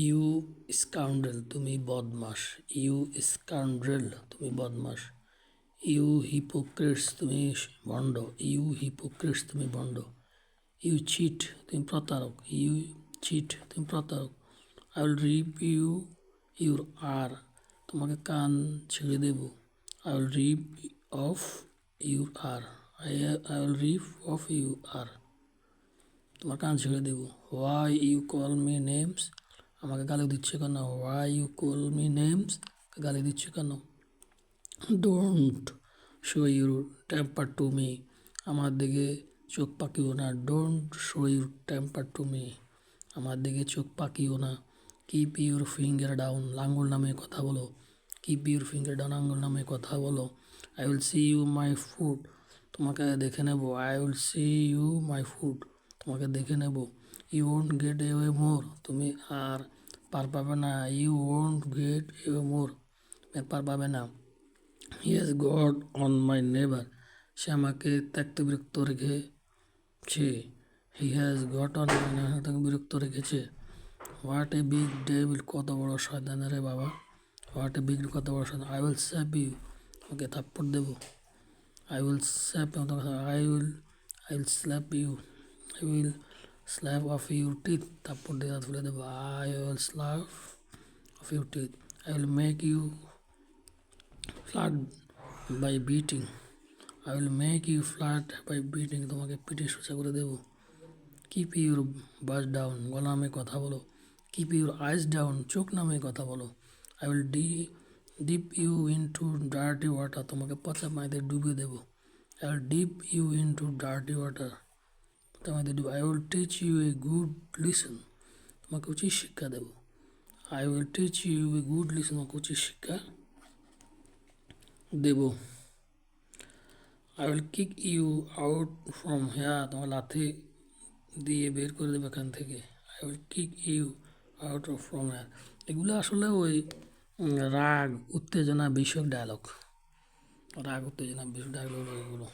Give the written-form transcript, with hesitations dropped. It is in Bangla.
ইউ স্কাউন্ড্রেল, তুমি বদমাস। ইউ স্কাউন্ড্রেল, তুমি বদমাস। ইউ হিপোক্রেটস, তুমি ভণ্ড। ইউ হিপোক্রেটস, তুমি ভণ্ড। ইউ চিট, তুমি প্রতারক। ইউ চিট, তুমি প্রতারক। I will rip you your ear, তোমাকে কান ছিঁড়ে দেব। I will rip off your ear, I will rip off you ear, তোমার কান ছিঁড়ে দেব। Why you call me names, আমাকে গালি দিচ্ছে কেন? Why you call me names, গালি দিচ্ছে কেন? Don't show your temper to me, আমার দিকে চোখ পাকিও না। Don't show your temper to me, আমার দিকে চোখ পাকিও না। কিপ ইউর ফিঙ্গার ডাউন, আঙ্গুল নামে কথা বলো। কিপ ইউর ফিঙ্গার ডাউন, আঙ্গুল নামে কথা বলো। I will see you my food, তোমাকে দেখে নেব। I will see you my food, তোমাকে দেখে নেব। You won't get away more, তুমি আর পার পাবে না। You won't get away more, পার পাবে না। He has got on my nerve, সে আমাকে ত্যক্ত বিরক্ত রেখেছে। He has got on my nerve, তাকে বিরক্ত রেখেছে। হোয়াট এ বিগ ডেভিল, কত বড় শয়তান রে বাবা। হোয়াট এ বিগ, কত বড় শয়তান। আই উইল স্যাপ ইউ, ওকে থাপ্পড় দেবো। I will slap, I will slap you, I will slap off your teeth, থাপ্পড় দিয়ে দাঁত ফেলে দেবো। I will slap off your teeth. I will make you flat by beating, I will make you flat by beating, তোমাকে পিঠে সোজা করে দেবো। কিপ ইউর বাস ডাউন, গলা নামে কথা বলো। কিপ ইউর আইস ডাউন, চোখ নামে কথা বলো। I will dip you into dirty water, তোমাকে পচা পানিতে ডুবিয়ে দেবো। I will dip you into dirty water, তোমাকে ডুবে। I will teach you a good lesson, তোমাকে উচিত শিক্ষা দেবো। I will teach you a good lesson, তোমাকে উচিত শিক্ষা দেব। I will kick you out from here, তোমার লাথি দিয়ে বের করে দেবে এখান থেকে। I will kick you out of from hair, এগুলো আসলে ওই রাগ উত্তেজনা বিষয়ক ডায়লগ, রাগ উত্তেজনা বিষয়ক ডায়লগ এগুলো।